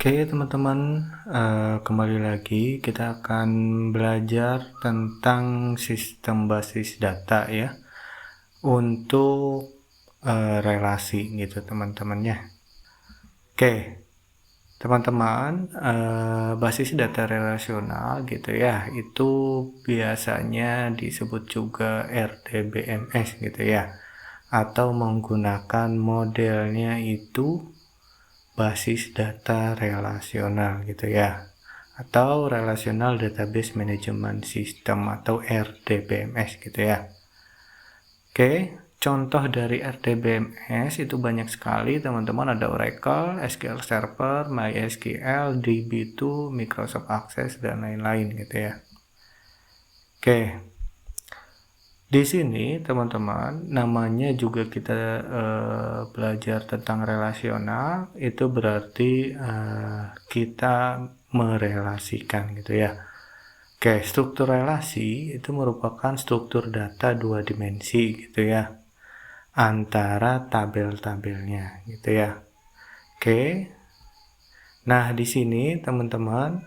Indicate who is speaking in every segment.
Speaker 1: Oke teman-teman, kembali lagi kita akan belajar tentang sistem basis data ya, untuk relasi gitu teman-teman ya. Oke teman-teman, basis data relasional gitu ya, itu biasanya disebut juga RDBMS gitu ya, atau menggunakan modelnya itu basis data relasional gitu ya, atau Relational Database Management System atau RDBMS gitu ya. Oke, contoh dari RDBMS itu banyak sekali teman-teman, ada Oracle, SQL Server, MySQL, DB2, Microsoft Access dan lain-lain gitu ya. Oke, di sini teman-teman namanya juga kita belajar tentang relasional, itu berarti kita merelasikan gitu ya. Oke, struktur relasi itu merupakan struktur data dua dimensi gitu ya, antara tabel-tabelnya gitu ya. Oke, nah di sini teman-teman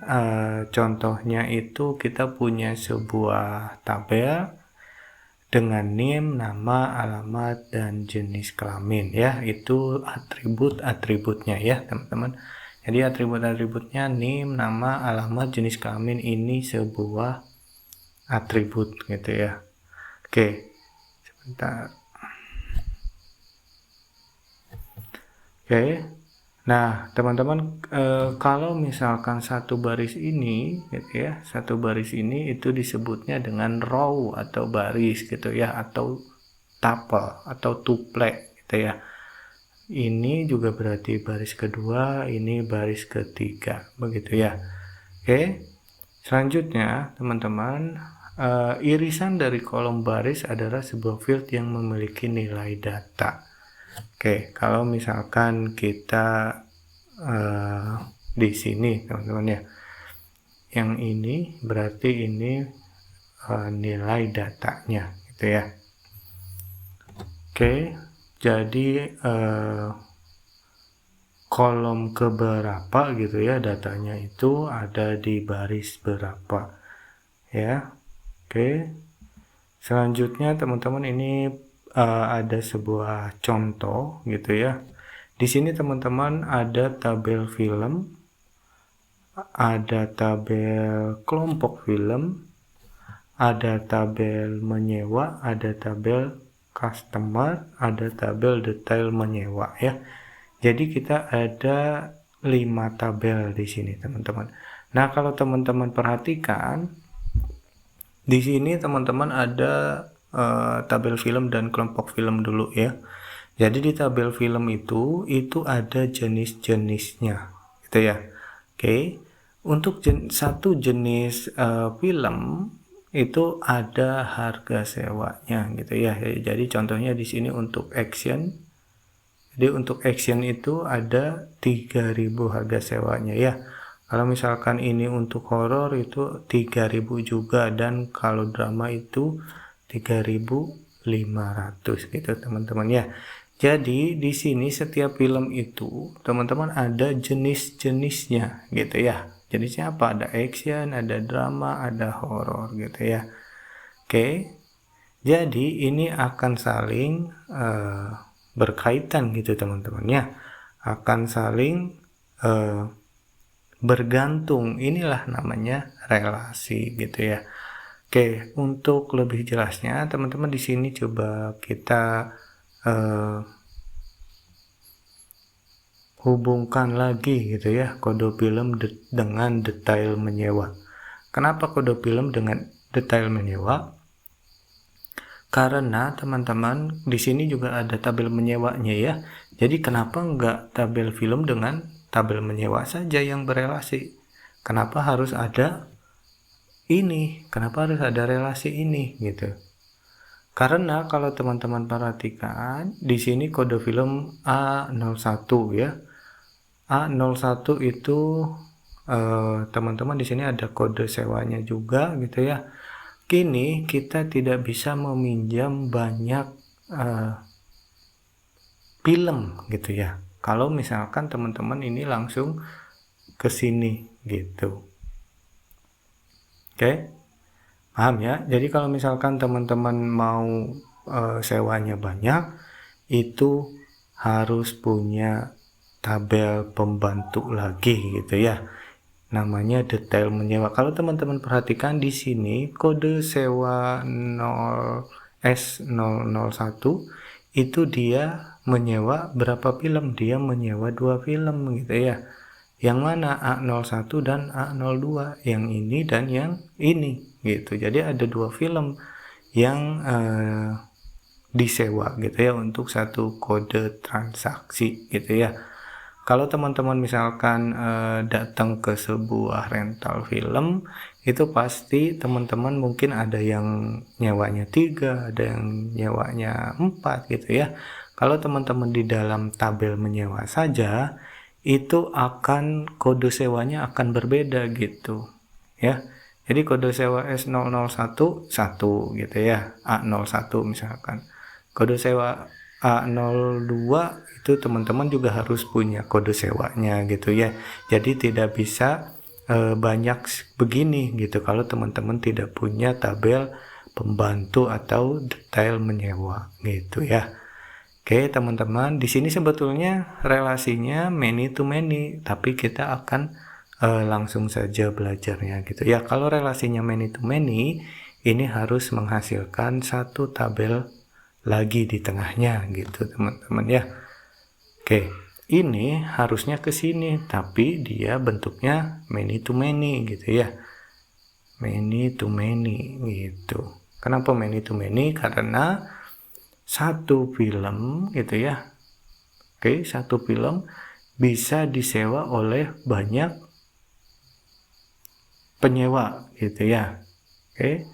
Speaker 1: contohnya itu kita punya sebuah tabel dengan NIM, nama, alamat, dan jenis kelamin ya, itu atribut-atributnya ya teman-teman. Jadi atribut-atributnya NIM, nama, alamat, jenis kelamin, ini sebuah atribut gitu ya. Oke, sebentar. Oke, nah teman-teman, kalau misalkan satu baris ini gitu ya, satu baris ini itu disebutnya dengan row atau baris gitu ya, atau tuple atau tuple gitu ya. Ini juga berarti baris kedua, ini baris ketiga, begitu ya. Oke, selanjutnya teman-teman, irisan dari kolom baris adalah sebuah field yang memiliki nilai data. Oke, kalau misalkan kita di sini teman-teman ya, yang ini berarti ini nilai datanya gitu ya. Oke, jadi kolom keberapa gitu ya, datanya itu ada di baris berapa ya. Oke, selanjutnya teman-teman ini ada sebuah contoh gitu ya. Di sini teman-teman ada tabel film, ada tabel kelompok film, ada tabel menyewa, ada tabel customer, ada tabel detail menyewa ya. Jadi kita ada 5 tabel di sini teman-teman. Nah, kalau teman-teman perhatikan di sini teman-teman ada tabel film dan kelompok film dulu ya. Jadi di tabel film itu ada jenis-jenisnya gitu ya. Oke. Untuk satu jenis film itu ada harga sewanya gitu ya. Jadi contohnya di sini untuk action. Jadi untuk action itu ada 3.000 harga sewanya ya. Kalau misalkan ini untuk horor itu 3.000 juga, dan kalau drama itu 3.500 gitu teman-teman ya. Jadi di sini setiap film itu teman-teman ada jenis-jenisnya gitu ya. Jenisnya apa? Ada action, ada drama, ada horor gitu ya. Oke. Jadi ini akan saling berkaitan gitu teman-teman ya. Akan saling bergantung. Inilah namanya relasi gitu ya. Oke, untuk lebih jelasnya teman-teman di sini coba kita hubungkan lagi gitu ya, kode film dengan detail menyewa. Kenapa kode film dengan detail menyewa? Karena teman-teman di sini juga ada tabel menyewanya ya. Jadi kenapa enggak tabel film dengan tabel menyewa saja yang berelasi? Kenapa harus ada ini? Kenapa harus ada relasi ini gitu? Karena kalau teman-teman perhatikan di sini kode film A01 ya. A01 itu teman-teman di sini ada kode sewanya juga gitu ya. Kini kita tidak bisa meminjam banyak film gitu ya. Kalau misalkan teman-teman ini langsung ke sini gitu. Oke, paham ya? Jadi kalau misalkan teman-teman mau sewanya banyak, itu harus punya tabel pembantu lagi gitu ya. Namanya detail menyewa. Kalau teman-teman perhatikan di sini kode sewa 0S001 itu dia menyewa berapa film? Dia menyewa 2 film gitu ya. Yang mana A01 dan A02, yang ini dan yang ini gitu. Jadi ada 2 film yang disewa gitu ya untuk satu kode transaksi gitu ya. Kalau teman-teman misalkan datang ke sebuah rental film, itu pasti teman-teman mungkin ada yang nyewanya 3, ada yang nyewanya 4 gitu ya. Kalau teman-teman di dalam tabel menyewa saja, itu akan kode sewanya akan berbeda gitu ya. Jadi kode sewa S001 1 gitu ya, A01 misalkan. Kode sewa A02 itu teman-teman juga harus punya kode sewanya gitu ya. Jadi tidak bisa banyak begini gitu kalau teman-teman tidak punya tabel pembantu atau detail menyewa gitu ya. Oke teman-teman, di sini sebetulnya relasinya many to many, tapi kita akan langsung saja belajarnya gitu ya. Kalau relasinya many to many, ini harus menghasilkan satu tabel lagi di tengahnya gitu teman-teman ya. Oke, ini harusnya ke sini, tapi dia bentuknya many to many gitu ya. Many to many gitu. Kenapa many to many? Karena satu film gitu ya. Oke, satu film bisa disewa oleh banyak penyewa gitu ya. Oke,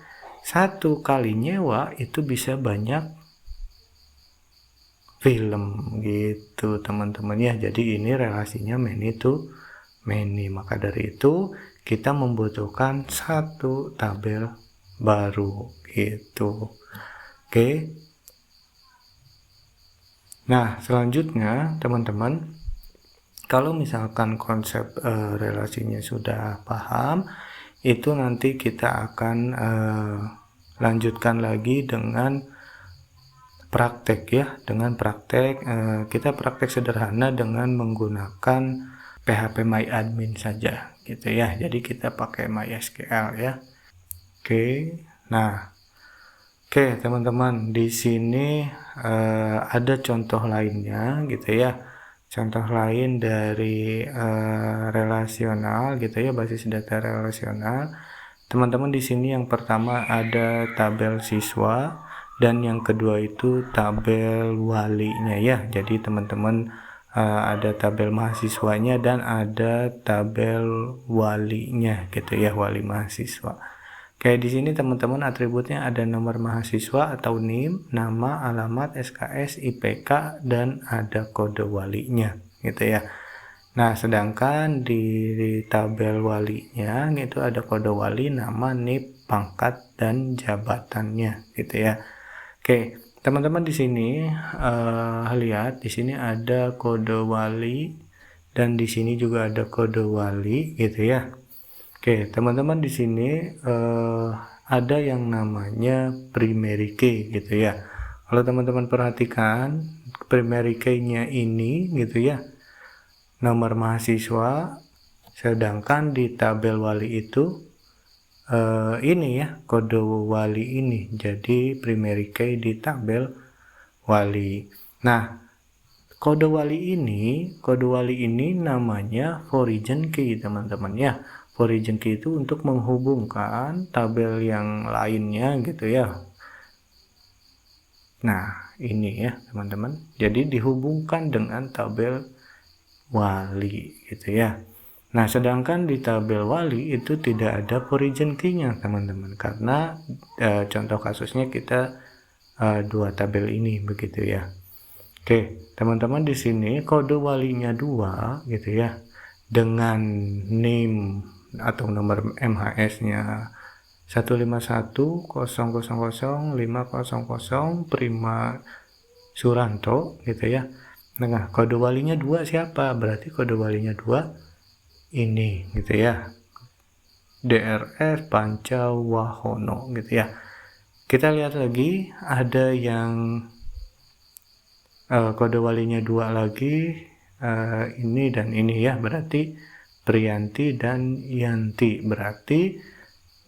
Speaker 1: satu kali nyewa itu bisa banyak film gitu teman-teman ya. Jadi ini relasinya many to many. Maka dari itu kita membutuhkan satu tabel baru gitu. Oke. Nah, selanjutnya teman-teman, kalau misalkan konsep relasinya sudah paham, itu nanti kita akan lanjutkan lagi dengan praktek ya. Dengan praktek kita praktek sederhana dengan menggunakan PHP MyAdmin saja gitu ya. Jadi kita pakai MySQL ya. Oke. Nah, oke teman-teman, di sini ada contoh lainnya gitu ya. Contoh lain dari relasional gitu ya, basis data relasional. Teman-teman di sini yang pertama ada tabel siswa dan yang kedua itu tabel walinya ya. Jadi teman-teman ada tabel mahasiswanya dan ada tabel walinya gitu ya, wali mahasiswa. Kayak di sini teman-teman atributnya ada nomor mahasiswa atau NIM, nama, alamat, SKS, IPK, dan ada kode walinya gitu ya. Nah, sedangkan di tabel walinya itu ada kode wali, nama, NIP, pangkat, dan jabatannya gitu ya. Oke, teman-teman di sini lihat di sini ada kode wali dan di sini juga ada kode wali gitu ya. Oke, teman-teman di sini ada yang namanya primary key gitu ya. Kalau teman-teman perhatikan primary key-nya ini gitu ya, nomor mahasiswa, sedangkan di tabel wali itu ini ya, kode wali ini. Jadi primary key di tabel wali. Nah, kode wali ini namanya origin key teman-teman ya. Origin key itu untuk menghubungkan tabel yang lainnya gitu ya. Nah, ini ya teman-teman. Jadi dihubungkan dengan tabel wali gitu ya. Nah, sedangkan di tabel wali itu tidak ada origin key-nya teman-teman. Karena contoh kasusnya kita dua tabel ini begitu ya. Oke, teman-teman di sini kode walinya 2 gitu ya. Dengan name atau nomor MHS-nya 151.000.500 Prima Suranto gitu ya. Nah, kode walinya 2 siapa? Berarti kode walinya 2 ini gitu ya, DRS Pancawahono gitu ya. Kita lihat lagi ada yang kode walinya 2 lagi, ini dan ini ya, berarti Priyanti dan Yanti, berarti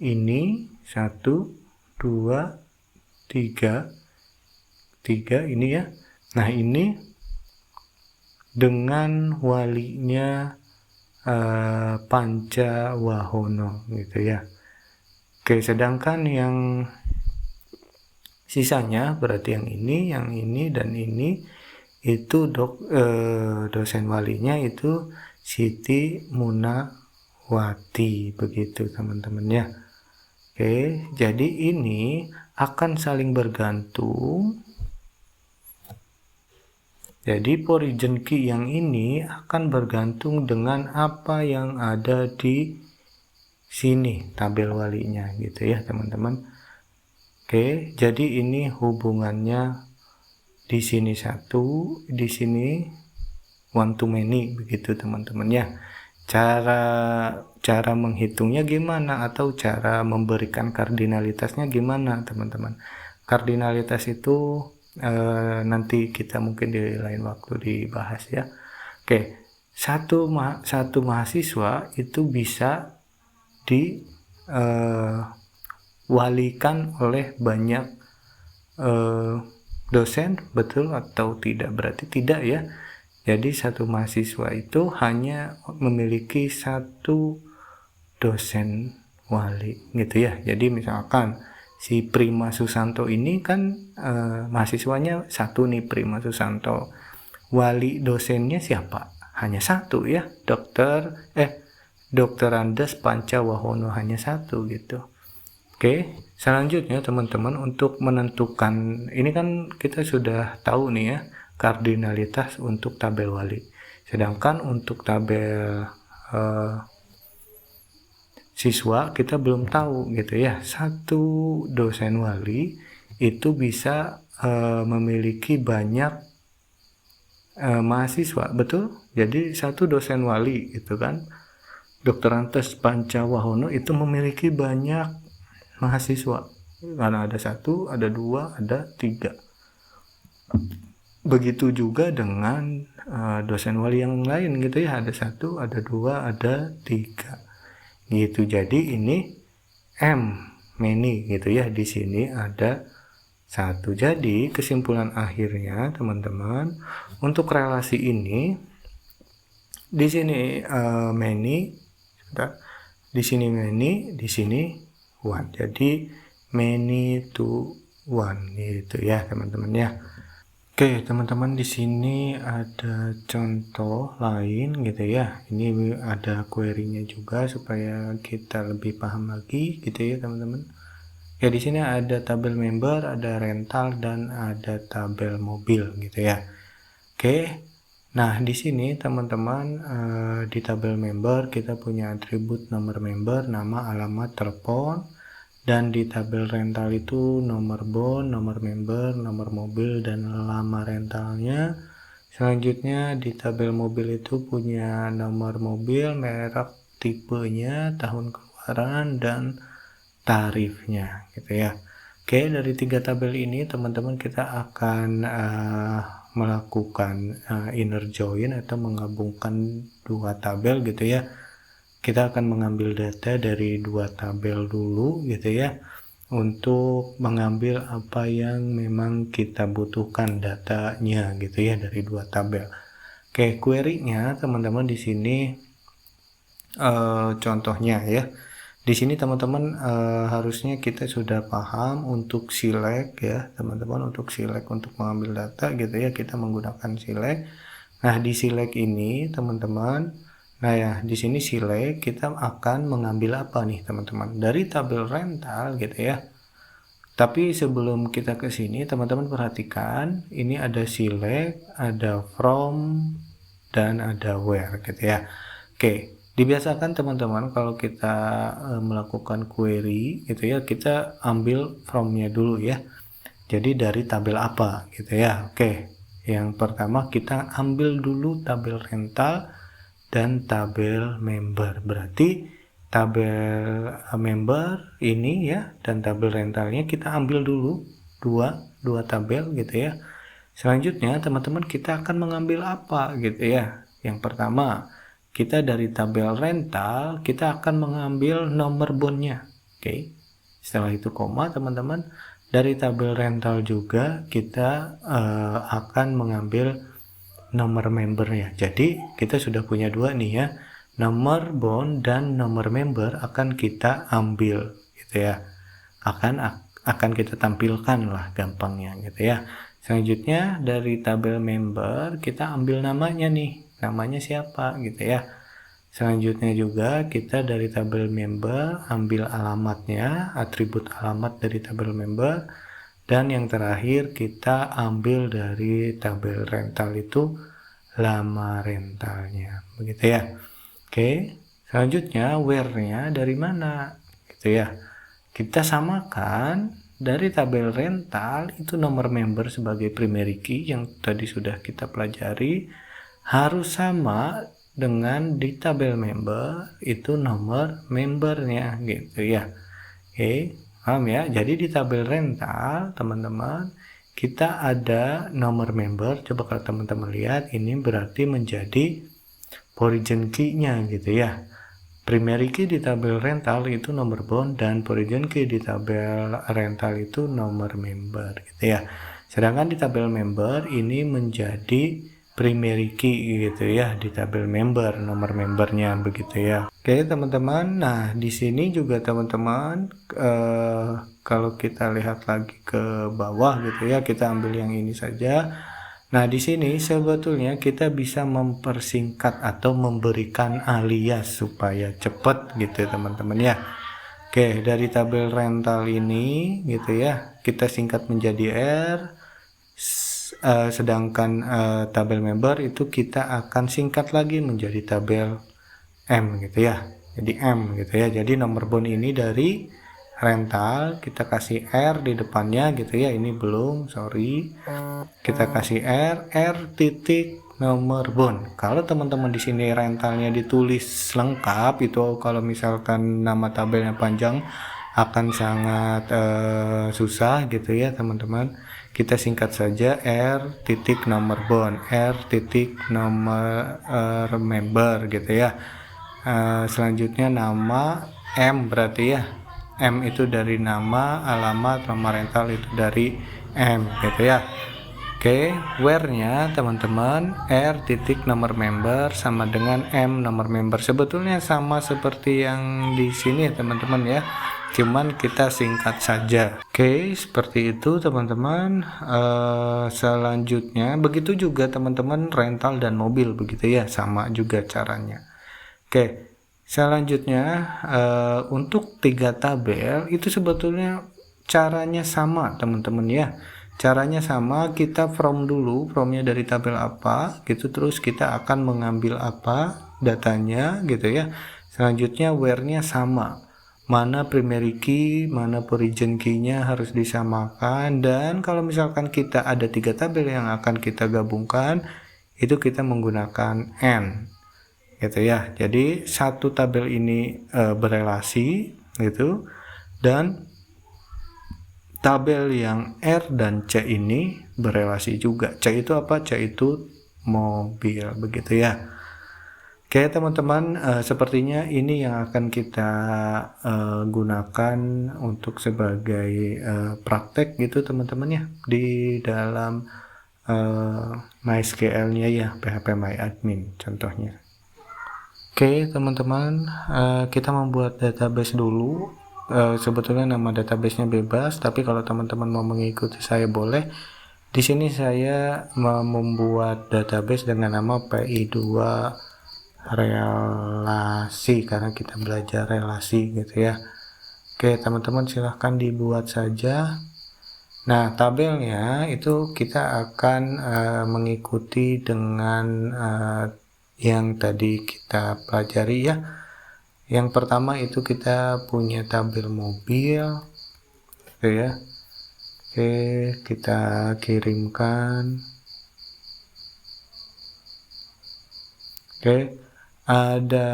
Speaker 1: ini 1 2 3 ini ya. Nah ini dengan walinya Pancawahono gitu ya. Oke, sedangkan yang sisanya berarti yang ini dan ini itu dosen walinya itu Siti Munawati, begitu teman-teman ya. Oke, jadi ini akan saling bergantung. Jadi origin key yang ini akan bergantung dengan apa yang ada di sini, tabel walinya gitu ya teman-teman. Oke, jadi ini hubungannya di sini 1, di sini one to many, begitu teman-teman ya. Cara menghitungnya gimana, atau cara memberikan kardinalitasnya gimana teman-teman. Kardinalitas itu nanti kita mungkin di lain waktu dibahas ya. Oke, satu mahasiswa itu bisa diwalikan oleh banyak dosen, betul atau tidak? Berarti tidak ya. Jadi satu mahasiswa itu hanya memiliki satu dosen wali gitu ya. Jadi misalkan si Prima Susanto ini kan mahasiswanya 1 nih, Prima Susanto. Wali dosennya siapa? Hanya 1 ya, Dr. Andes Pancawahono, hanya 1 gitu. Oke, selanjutnya teman-teman, untuk menentukan ini kan kita sudah tahu nih ya, kardinalitas untuk tabel wali. Sedangkan untuk tabel siswa kita belum tahu gitu ya. Satu dosen wali itu bisa memiliki banyak mahasiswa, betul? Jadi satu dosen wali itu kan, Dr. Andes Pancawahono itu memiliki banyak mahasiswa, karena ada 1, ada 2, ada 3. Begitu juga dengan dosen wali yang lain gitu ya, ada 1, ada 2, ada 3 gitu. Jadi ini many gitu ya, di sini ada 1. Jadi kesimpulan akhirnya teman-teman, untuk relasi ini di sini many, di sini many, di sini one. Jadi many to one gitu ya teman-teman ya. Oke teman-teman, di sini ada contoh lain gitu ya. Ini ada query-nya juga supaya kita lebih paham lagi gitu ya teman-teman. Ya, di sini ada tabel member, ada rental, dan ada tabel mobil gitu ya. Oke. Nah, di sini teman-teman di tabel member kita punya atribut nomor member, nama, alamat, telepon. Dan di tabel rental itu nomor bon, nomor member, nomor mobil, dan lama rentalnya. Selanjutnya di tabel mobil itu punya nomor mobil, merek, tipenya, tahun keluaran, dan tarifnya gitu ya. Oke, dari 3 tabel ini teman-teman kita akan melakukan inner join atau menggabungkan 2 tabel gitu ya. Kita akan mengambil data dari 2 tabel dulu gitu ya, untuk mengambil apa yang memang kita butuhkan datanya gitu ya dari 2 tabel. Oke, query-nya teman-teman di sini contohnya ya. Di sini teman-teman harusnya kita sudah paham untuk select ya teman-teman, untuk select untuk mengambil data gitu ya, kita menggunakan select. Nah, di select ini teman-teman, nah ya di sini select kita akan mengambil apa nih teman-teman, dari tabel rental gitu ya. Tapi sebelum kita ke sini teman-teman perhatikan, ini ada select, ada from, dan ada where gitu ya. Oke, dibiasakan teman-teman kalau kita melakukan query gitu ya, kita ambil from-nya dulu ya. Jadi dari tabel apa gitu ya. Oke, yang pertama kita ambil dulu tabel rental dan tabel member. Berarti tabel member ini ya dan tabel rentalnya kita ambil dulu dua tabel gitu ya. Selanjutnya teman-teman kita akan mengambil apa gitu ya. Yang pertama, kita dari tabel rental kita akan mengambil nomor bondnya. Oke. Setelah itu koma teman-teman, dari tabel rental juga kita akan mengambil nomor membernya. Jadi kita sudah punya dua nih ya, nomor bond dan nomor member akan kita ambil gitu ya, akan kita tampilkan lah gampangnya gitu ya. Selanjutnya dari tabel member kita ambil namanya nih, namanya siapa gitu ya. Selanjutnya juga kita dari tabel member ambil alamatnya, atribut alamat dari tabel member. Dan yang terakhir kita ambil dari tabel rental itu lama rentalnya, begitu ya. Oke, selanjutnya where-nya dari mana gitu ya. Kita samakan dari tabel rental itu nomor member sebagai primary key yang tadi sudah kita pelajari harus sama dengan di tabel member itu nomor membernya gitu ya. Oke, paham ya? Jadi di tabel rental teman-teman kita ada nomor member. Coba kalau teman-teman lihat ini berarti menjadi origin key-nya gitu ya. Primary key di tabel rental itu nomor bond dan origin key di tabel rental itu nomor member gitu ya. Sedangkan di tabel member ini menjadi primary key gitu ya di tabel member, nomor membernya begitu ya. Oke teman-teman, nah di sini juga teman-teman kalau kita lihat lagi ke bawah gitu ya, kita ambil yang ini saja. Nah di sini sebetulnya kita bisa mempersingkat atau memberikan alias supaya cepat gitu teman-teman ya. Oke, dari tabel rental ini gitu ya, kita singkat menjadi R. Sedangkan tabel member itu kita akan singkat lagi menjadi tabel M gitu ya, jadi M gitu ya. Jadi nomor bond ini dari rental kita kasih R di depannya gitu ya, ini belum, sorry, kita kasih R titik nomor bond. Kalau teman-teman di sini rentalnya ditulis lengkap itu, kalau misalkan nama tabelnya panjang akan sangat susah gitu ya teman-teman. Kita singkat saja R titik nomor bond, R titik nomor member gitu ya. Selanjutnya nama M berarti ya, M itu dari nama, alamat, nomor rental itu dari M gitu ya. Oke, where-nya teman-teman R titik nomor member sama dengan M nomor member. Sebetulnya sama seperti yang di sini ya teman-teman ya, cuman kita singkat saja. Oke, seperti itu teman-teman. Selanjutnya begitu juga teman-teman rental dan mobil begitu ya, sama juga caranya. Oke, selanjutnya untuk 3 tabel itu sebetulnya caranya sama teman-teman ya. Caranya sama, kita from dulu, fromnya dari tabel apa gitu, terus kita akan mengambil apa datanya gitu ya. Selanjutnya where-nya sama, mana primary key, mana origin key-nya harus disamakan. Dan kalau misalkan kita ada 3 tabel yang akan kita gabungkan, itu kita menggunakan AND gitu ya. Jadi satu tabel ini berelasi gitu, dan tabel yang R dan C ini berelasi juga. C itu apa? C itu mobil begitu ya. Oke teman-teman, sepertinya ini yang akan kita gunakan untuk sebagai praktek gitu teman-teman ya, di dalam MySQL-nya ya, PHP-MyAdmin contohnya. Oke teman-teman, kita membuat database dulu. Sebetulnya nama databasenya bebas, tapi kalau teman-teman mau mengikuti saya boleh. Di sini saya membuat database dengan nama PI2 relasi, karena kita belajar relasi gitu ya. Oke teman-teman, silahkan dibuat saja. Nah tabelnya itu kita akan mengikuti dengan yang tadi kita pelajari ya. Yang pertama itu kita punya tabel mobil gitu ya. Oke, kita kirimkan. Oke, ada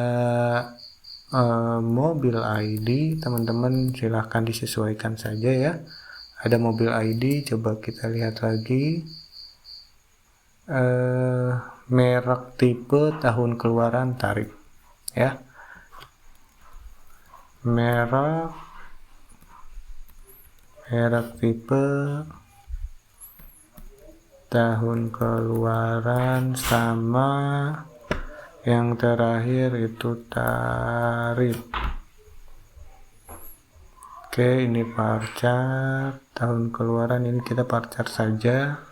Speaker 1: mobil ID, teman-teman silahkan disesuaikan saja ya. Ada mobil ID, coba kita lihat lagi, merek, tipe, tahun keluaran, tarif ya. Merek, tipe, tahun keluaran, sama yang terakhir itu tarif. Oke, ini parcar, tahun keluaran ini kita parcar saja,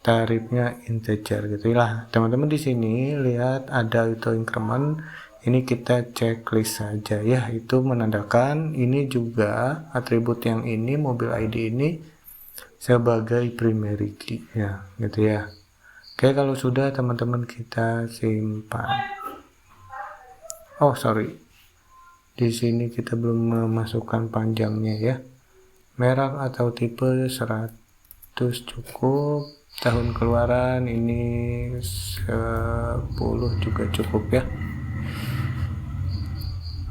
Speaker 1: tarifnya integer gitu lah. Teman-teman di sini lihat ada itu increment, ini kita checklist saja ya, itu menandakan ini juga atribut yang ini, mobil ID ini sebagai primary key ya, gitu ya. Oke, kalau sudah teman-teman kita simpan. Oh sorry, di sini kita belum memasukkan panjangnya ya. Merek atau tipe 100 cukup, tahun keluaran ini 10 juga cukup ya.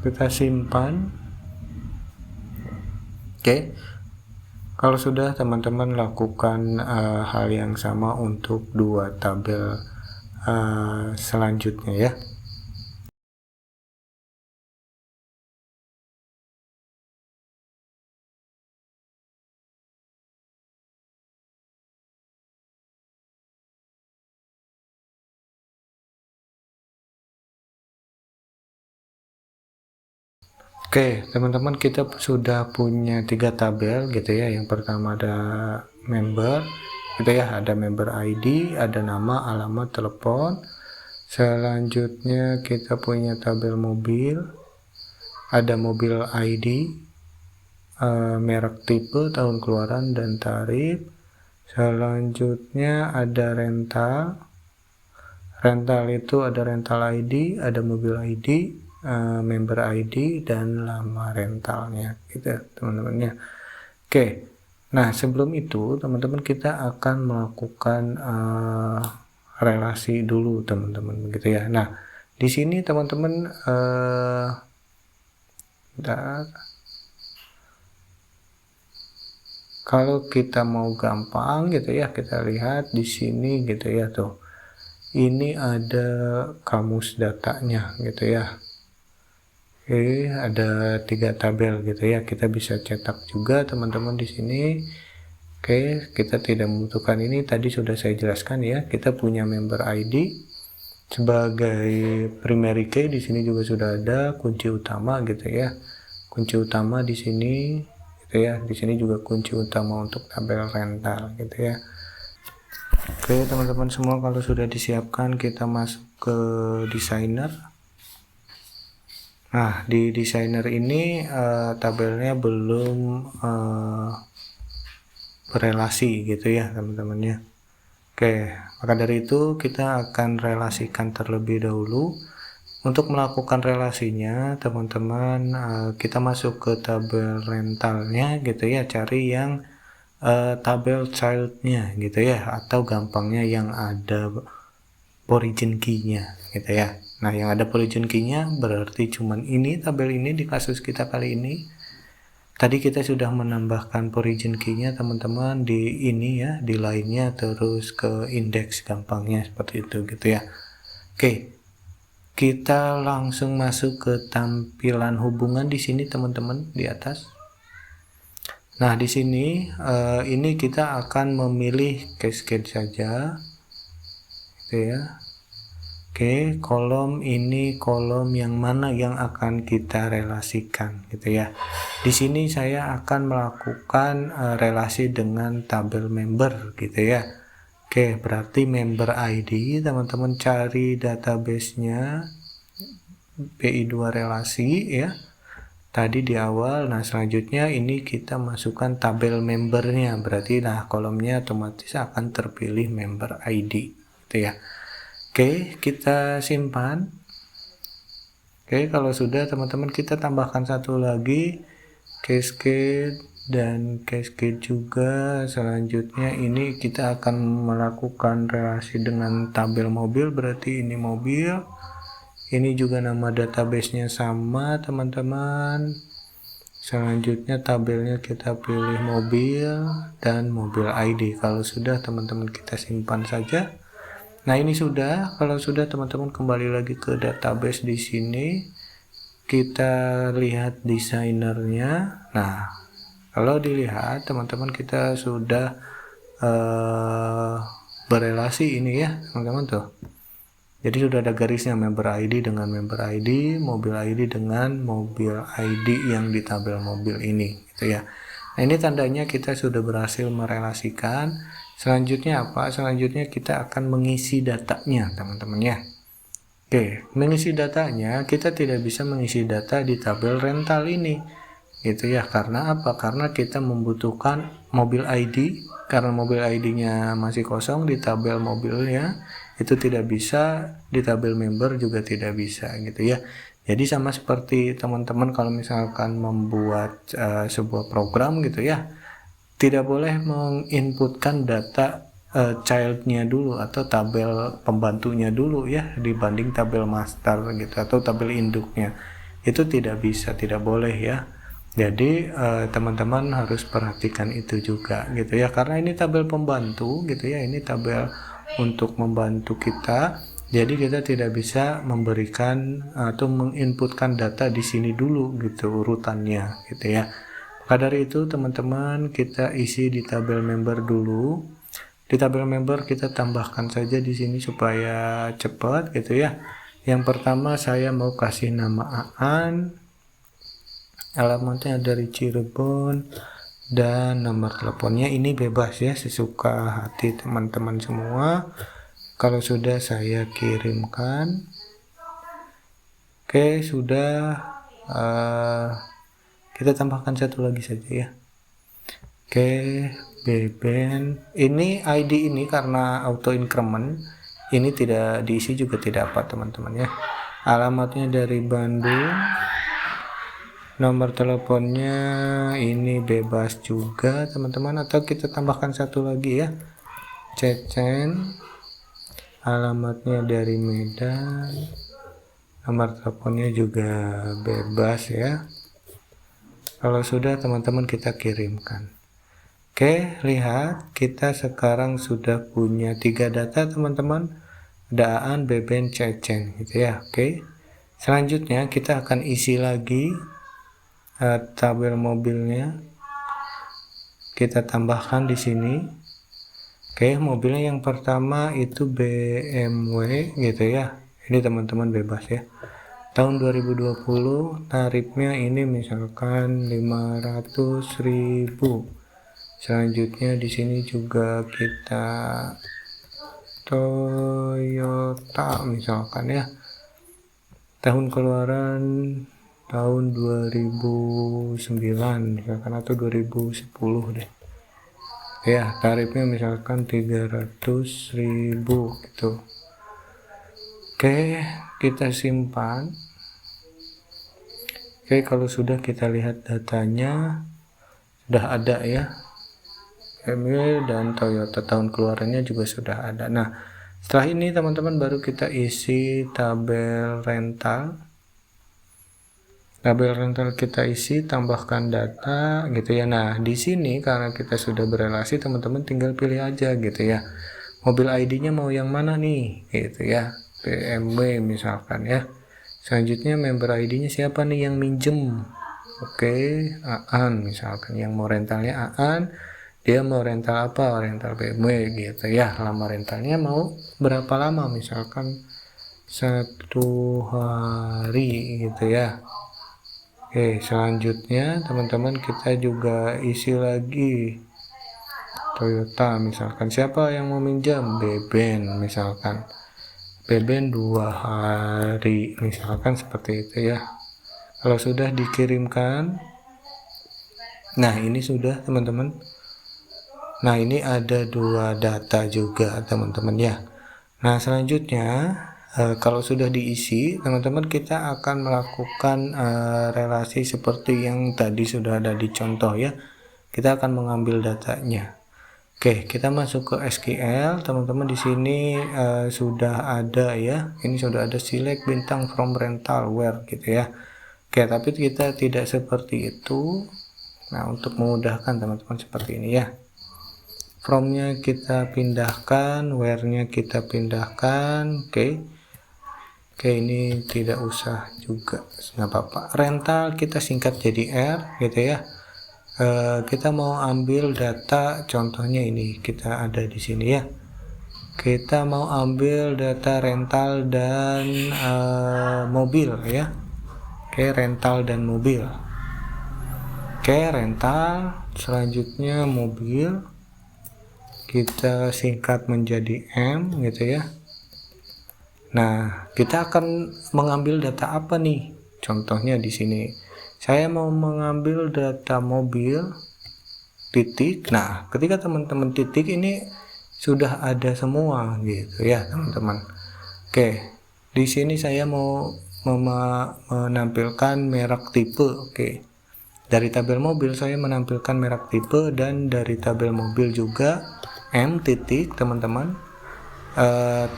Speaker 1: Kita simpan. Oke, kalau sudah teman-teman lakukan hal yang sama untuk dua tabel selanjutnya ya. Oke, teman-teman, kita sudah punya 3 tabel gitu ya. Yang pertama ada member gitu ya, ada member ID, ada nama, alamat, telepon. Selanjutnya kita punya tabel mobil, ada mobil ID, merek, tipe, tahun keluaran, dan tarif. Selanjutnya ada rental. Rental itu ada rental ID, ada mobil ID, member ID, dan lama rentalnya gitu teman-teman ya. Oke, nah sebelum itu teman-teman kita akan melakukan relasi dulu teman-teman gitu ya. Nah di sini teman-teman kalau kita mau gampang gitu ya, kita lihat di sini gitu ya tuh. Ini ada kamus datanya gitu ya. Oke, ada 3 tabel gitu ya. Kita bisa cetak juga teman-teman di sini. Oke, kita tidak membutuhkan ini. Tadi sudah saya jelaskan ya. Kita punya member ID sebagai primary key. Di sini juga sudah ada kunci utama gitu ya. Kunci utama di sini gitu ya. Di sini juga kunci utama untuk tabel rental gitu ya. Oke teman-teman semua, kalau sudah disiapkan kita masuk ke designer. Nah di designer ini tabelnya belum berelasi gitu ya teman-teman ya. Oke, maka dari itu kita akan relasikan terlebih dahulu. Untuk melakukan relasinya teman-teman kita masuk ke tabel rentalnya gitu ya, cari yang tabel childnya gitu ya, atau gampangnya yang ada origin key-nya gitu ya. Nah yang ada origin key-nya berarti cuman ini, tabel ini di kasus kita kali ini. Tadi kita sudah menambahkan origin key-nya teman-teman di ini ya, di lainnya, terus ke indeks, gampangnya seperti itu gitu ya. Oke, kita langsung masuk ke tampilan hubungan di sini teman-teman di atas. Nah di sini ini kita akan memilih cascade saja gitu ya. Oke, kolom ini kolom yang mana yang akan kita relasikan gitu ya. Di sini saya akan melakukan relasi dengan tabel member gitu ya. Oke, berarti member ID teman-teman cari database-nya PI2 relasi ya. Tadi di awal. Nah selanjutnya ini kita masukkan tabel membernya, berarti nah kolomnya otomatis akan terpilih member ID gitu ya. Oke, kita simpan. Oke, kalau sudah teman-teman kita tambahkan satu lagi cascade dan cascade juga. Selanjutnya ini kita akan melakukan relasi dengan tabel mobil, berarti ini mobil, Ini juga nama databasenya sama teman-teman. Selanjutnya tabelnya kita pilih mobil dan mobil ID. Kalau sudah teman-teman kita simpan saja. Nah ini sudah. Kalau sudah teman-teman kembali lagi ke database di sini. Kita lihat desainernya. Nah kalau dilihat teman-teman kita sudah berelasi ini ya teman-teman tuh. Jadi sudah ada garisnya member ID dengan member ID, mobil ID dengan mobil ID yang di tabel mobil ini gitu ya. Nah ini tandanya kita sudah berhasil merelasikan. Selanjutnya apa? Selanjutnya kita akan mengisi datanya teman-teman ya. Oke, mengisi datanya kita tidak bisa mengisi data di tabel rental ini gitu ya. Karena apa? Karena kita membutuhkan mobil ID. Karena mobil ID-nya masih kosong di tabel mobilnya, itu tidak bisa, di tabel member juga tidak bisa gitu ya. Jadi sama seperti teman-teman kalau misalkan membuat sebuah program gitu ya, tidak boleh menginputkan data childnya dulu atau tabel pembantunya dulu ya dibanding tabel master gitu atau tabel induknya. Itu tidak bisa, tidak boleh ya. Jadi teman-teman harus perhatikan itu juga gitu ya, karena ini tabel pembantu gitu ya, ini tabel untuk membantu kita. Jadi kita tidak bisa memberikan atau menginputkan data di sini dulu gitu urutannya gitu ya. Maka dari itu teman-teman kita isi di tabel member dulu. Di tabel member kita tambahkan saja di sini supaya cepat gitu ya. Yang pertama saya mau kasih nama Aan. Alamatnya dari Cirebon dan nomor teleponnya ini bebas ya, sesuka hati teman-teman semua. Kalau sudah saya kirimkan. Oke sudah, kita tambahkan satu lagi saja ya. Oke, Beben ini ID ini karena auto increment ini tidak diisi juga tidak apa teman-teman ya. Alamatnya dari Bandung. Nomor teleponnya ini bebas juga teman-teman, atau kita tambahkan satu lagi ya, Cecen. Alamatnya dari Medan. Nomor teleponnya juga bebas ya. Kalau sudah teman-teman kita kirimkan. Oke, lihat kita sekarang sudah punya 3 data teman-teman. Ada Aan, Beben, Cecen gitu ya. Oke. Selanjutnya kita akan isi lagi tabel mobilnya, kita tambahkan di sini. Oke, mobilnya yang pertama itu BMW gitu ya. Ini teman-teman bebas ya. Tahun 2020, tarifnya ini misalkan 500.000. Selanjutnya di sini juga kita Toyota misalkan ya. Tahun keluaran tahun 2009 misalkan atau 2010 deh ya, tarifnya misalkan 300.000 gitu. Oke, kita simpan. Oke, kalau sudah kita lihat datanya sudah ada ya, BMW dan Toyota tahun keluarannya juga sudah ada. Nah setelah ini teman-teman baru kita isi tabel rental. Tabel rental kita isi, tambahkan data gitu ya. Nah di sini karena kita sudah berelasi teman-teman tinggal pilih aja gitu ya, mobil ID-nya mau yang mana nih gitu ya, BMW misalkan ya. Selanjutnya member ID-nya siapa nih yang minjem. Oke, Aan misalkan, yang mau rentalnya Aan, dia mau rental apa, rental BMW gitu ya. Lama rentalnya mau berapa lama, misalkan 1 hari gitu ya. Oke, selanjutnya teman-teman kita juga isi lagi Toyota misalkan, siapa yang mau minjam, Beben misalkan, Beben 2 hari misalkan, seperti itu ya. Kalau sudah dikirimkan, nah ini sudah teman-teman. Nah ini ada 2 data juga teman-teman ya. Nah selanjutnya kalau sudah diisi teman-teman, kita akan melakukan relasi seperti yang tadi sudah ada di contoh ya. Kita akan mengambil datanya. Oke, kita masuk ke SQL, teman-teman. Di sini sudah ada ya, ini sudah ada select bintang from rental where gitu ya. Oke, tapi kita tidak seperti itu. Nah, untuk memudahkan teman-teman seperti ini ya. From-nya kita pindahkan, where-nya kita pindahkan. Oke, ini tidak usah juga, nggak apa-apa. Rental kita singkat jadi R gitu ya. Kita mau ambil data, contohnya ini kita ada di sini ya. Kita mau ambil data rental dan mobil ya. Oke, rental dan mobil. Oke, rental, selanjutnya mobil. Kita singkat menjadi M gitu ya. Nah, kita akan mengambil data apa nih? Contohnya di sini. Saya mau mengambil data mobil titik. Nah, ketika teman-teman titik ini sudah ada semua gitu ya, teman-teman. Oke, di sini saya mau menampilkan merek tipe. Oke. Dari tabel mobil saya menampilkan merek tipe, dan dari tabel mobil juga M titik, teman-teman.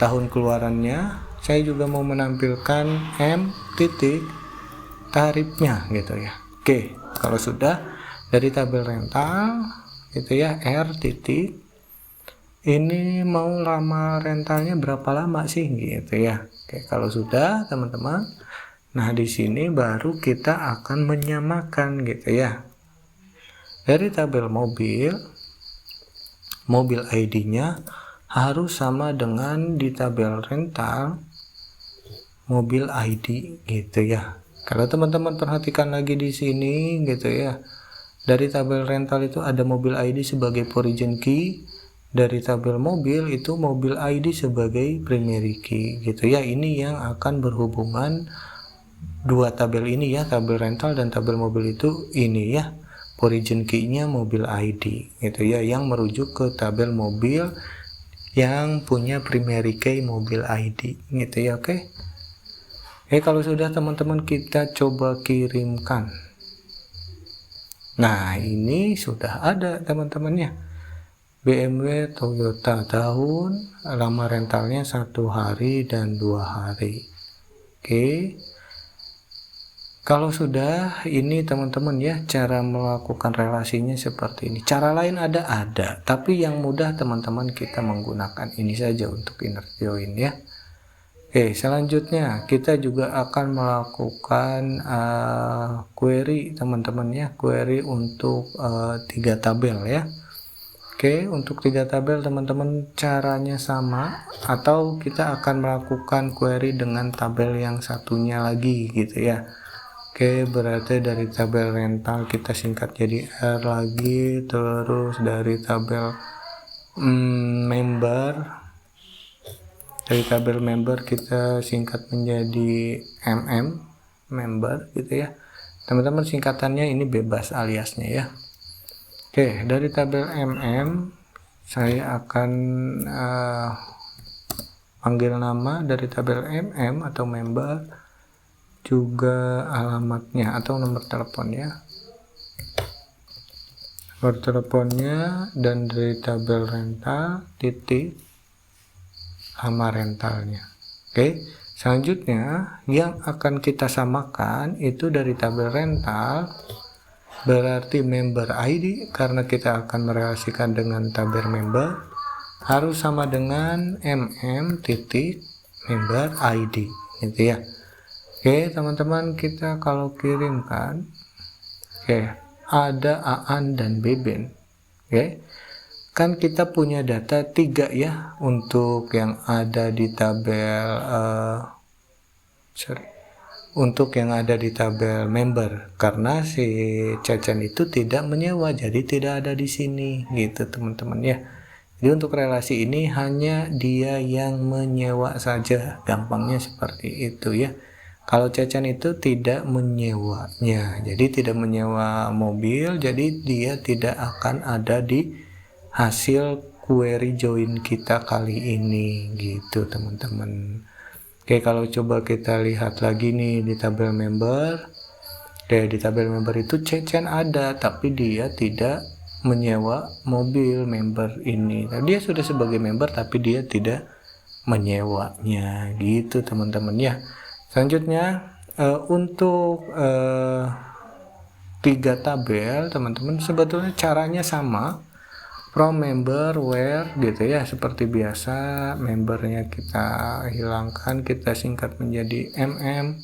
Speaker 1: Tahun keluarannya saya juga mau menampilkan M titik tarifnya gitu ya. Oke, kalau sudah dari tabel rental gitu ya, R titik ini mau lama rentalnya berapa lama sih gitu ya. Oke, kalau sudah teman-teman, nah di sini baru kita akan menyamakan gitu ya. Dari tabel mobil ID-nya harus sama dengan di tabel rental mobil ID gitu ya. Kalau teman-teman perhatikan lagi di sini gitu ya, dari tabel rental itu ada mobil ID sebagai origin key, dari tabel mobil itu mobil ID sebagai primary key gitu ya. Ini yang akan berhubungan dua tabel ini ya, tabel rental dan tabel mobil itu ini ya, origin key-nya mobil ID gitu ya, yang merujuk ke tabel mobil yang punya primary key mobil ID gitu ya. Oke. Kalau sudah teman-teman, kita coba kirimkan. Nah, ini sudah ada teman-temannya. BMW Toyota tahun, lama rentalnya 1 hari dan 2 hari. Oke. Kalau sudah, ini teman-teman ya, cara melakukan relasinya seperti ini. Cara lain ada, tapi yang mudah teman-teman kita menggunakan ini saja untuk inner join ya. Oke, selanjutnya kita juga akan melakukan query teman-teman ya, query untuk 3 tabel ya. Oke, untuk 3 tabel teman-teman caranya sama, atau kita akan melakukan query dengan tabel yang satunya lagi gitu ya. Oke, berarti dari tabel rental kita singkat jadi R lagi, terus dari tabel member, dari tabel member kita singkat menjadi member gitu ya. Teman-teman singkatannya ini bebas aliasnya ya. Oke, dari tabel saya akan panggil nama dari tabel atau member, juga alamatnya atau nomor teleponnya, dan dari tabel rental titik lama rentalnya. Oke, selanjutnya yang akan kita samakan itu dari tabel rental, berarti member ID, karena kita akan merelasikan dengan tabel member, harus sama dengan titik member ID gitu ya. Oke teman-teman, kita kalau kirimkan, ada Aan dan Beben. Kan kita punya data 3 ya untuk yang ada di tabel untuk yang ada di tabel member, karena si Cecen itu tidak menyewa, jadi tidak ada di sini gitu teman-teman ya. Jadi untuk relasi ini hanya dia yang menyewa saja, gampangnya seperti itu ya. Kalau Cecen itu tidak menyewanya, jadi tidak menyewa mobil, jadi dia tidak akan ada di hasil query join kita kali ini gitu teman-teman. Oke, kalau coba kita lihat lagi nih di tabel member. Di tabel member itu Cecen ada, tapi dia tidak menyewa mobil member ini. Nah, dia sudah sebagai member tapi dia tidak menyewanya gitu teman-teman ya. Selanjutnya untuk 3 tabel teman-teman sebetulnya caranya sama, from member where gitu ya, seperti biasa. Membernya kita hilangkan, kita singkat menjadi mm.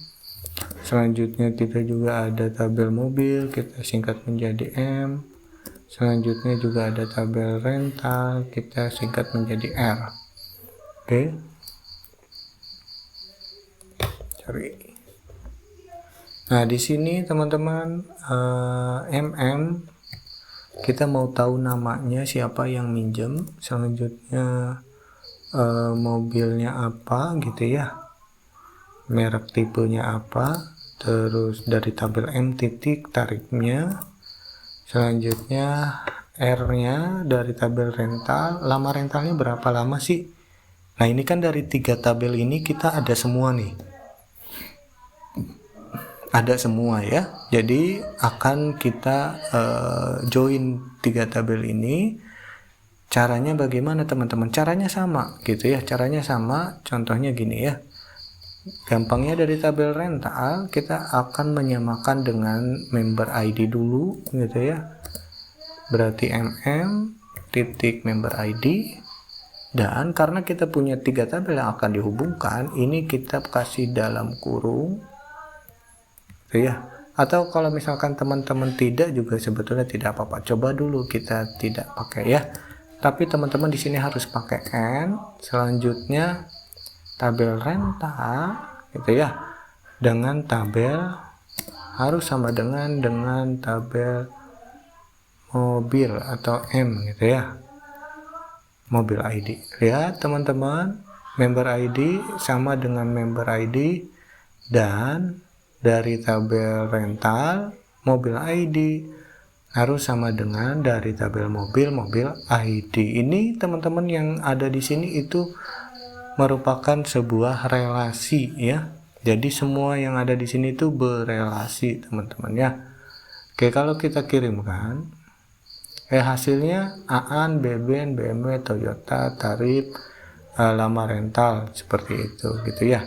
Speaker 1: Selanjutnya kita juga ada tabel mobil, kita singkat menjadi m. Selanjutnya juga ada tabel rental, kita singkat menjadi R. Oke. Cari. Nah, di sini teman-teman MM kita mau tahu namanya siapa yang minjem, selanjutnya mobilnya apa gitu ya, merek tipenya apa, terus dari tabel M titik tarifnya, selanjutnya R-nya dari tabel rental, lama rentalnya berapa lama sih. Nah, ini kan dari 3 tabel ini kita ada semua nih, ada semua ya. Jadi akan kita join 3 tabel ini. Caranya bagaimana teman-teman? Caranya sama gitu ya, caranya sama. Contohnya gini ya, gampangnya dari tabel rental kita akan menyamakan dengan member ID dulu gitu ya. Berarti mm titik member ID, dan karena kita punya 3 tabel yang akan dihubungkan, ini kita kasih dalam kurung gitu ya. Atau kalau misalkan teman-teman tidak juga sebetulnya tidak apa-apa, coba dulu kita tidak pakai ya, tapi teman-teman di sini harus pakai N. Selanjutnya tabel rental gitu ya, dengan tabel harus sama dengan tabel mobil atau M gitu ya, mobil ID. Lihat teman-teman, member ID sama dengan member ID, dan dari tabel rental mobil ID harus sama dengan dari tabel mobil ID. Ini teman-teman yang ada di sini itu merupakan sebuah relasi ya. Jadi semua yang ada di sini itu berelasi teman-teman ya. Oke, kalau kita kirimkan hasilnya AAN, BBN, BMW, Toyota, tarif, lama rental seperti itu gitu ya.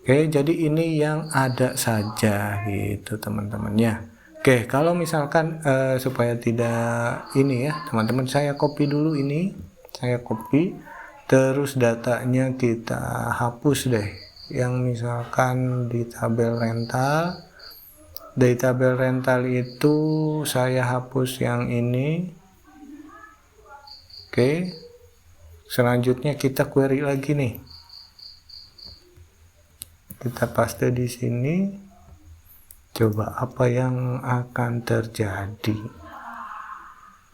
Speaker 1: Oke, jadi ini yang ada saja gitu teman-teman ya. Oke, kalau misalkan supaya tidak ini ya teman-teman, saya copy dulu ini, saya copy, terus datanya kita hapus deh. Yang misalkan di tabel rental, dari tabel rental itu saya hapus yang ini. Oke, selanjutnya kita query lagi nih, kita paste di sini, coba apa yang akan terjadi.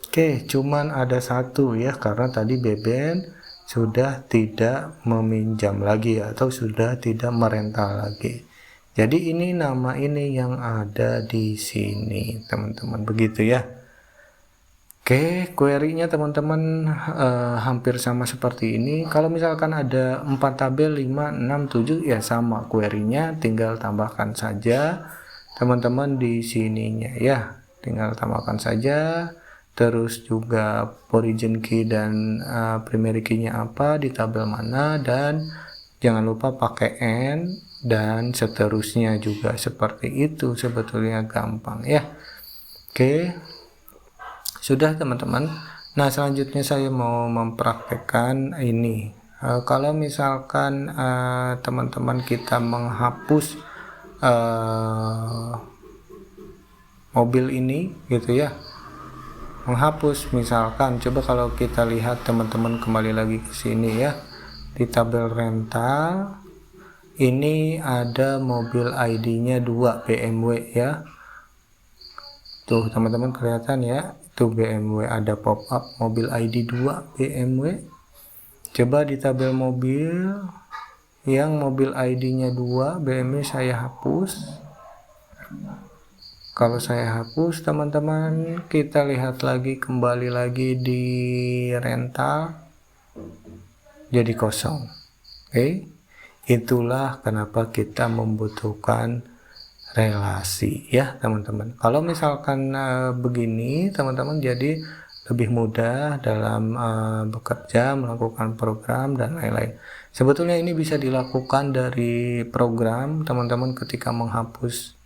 Speaker 1: Oke, cuman ada satu ya, karena tadi BBN sudah tidak meminjam lagi atau sudah tidak merental lagi. Jadi ini nama ini yang ada di sini teman-teman, begitu ya. Oke, query-nya teman-teman hampir sama seperti ini. Kalau misalkan ada 4 tabel 5, 6, 7 ya sama query-nya, tinggal tambahkan saja teman-teman di sininya ya. Tinggal tambahkan saja, terus juga origin key dan primary key-nya apa, di tabel mana, dan jangan lupa pakai N dan seterusnya juga seperti itu. Sebetulnya gampang ya. Oke, sudah teman-teman. Nah, selanjutnya saya mau mempraktekkan ini. Kalau misalkan teman-teman kita menghapus mobil ini gitu ya, menghapus misalkan, coba kalau kita lihat teman-teman kembali lagi ke sini ya, di tabel rental ini ada mobil ID-nya 2 BMW ya. Tuh teman-teman kelihatan ya, itu BMW, ada pop up mobil ID 2 BMW. Coba di tabel mobil yang mobil ID-nya 2 BMW saya hapus. Kalau saya hapus teman-teman, kita lihat lagi, kembali lagi di rental, jadi kosong. Oke, itulah kenapa kita membutuhkan relasi ya teman-teman. Kalau misalkan begini teman-teman, jadi lebih mudah dalam bekerja, melakukan program dan lain-lain. Sebetulnya ini bisa dilakukan dari program teman-teman ketika menghapus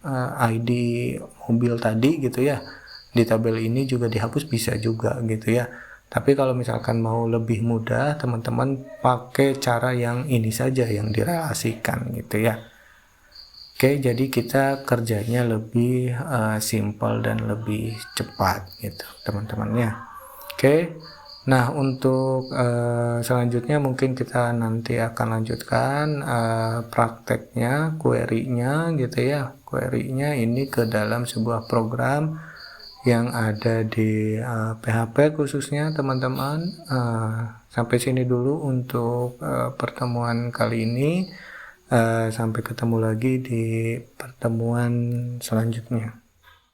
Speaker 1: ID mobil tadi gitu ya. Di tabel ini juga dihapus bisa juga gitu ya. Tapi kalau misalkan mau lebih mudah, teman-teman pakai cara yang ini saja, yang direlasikan gitu ya. Oke, jadi kita kerjanya lebih simple dan lebih cepat gitu teman-temannya. Oke, nah untuk selanjutnya mungkin kita nanti akan lanjutkan prakteknya, query-nya gitu ya. Query-nya ini ke dalam sebuah program yang ada di PHP khususnya teman-teman. Sampai sini dulu untuk pertemuan kali ini. Sampai ketemu lagi di pertemuan selanjutnya.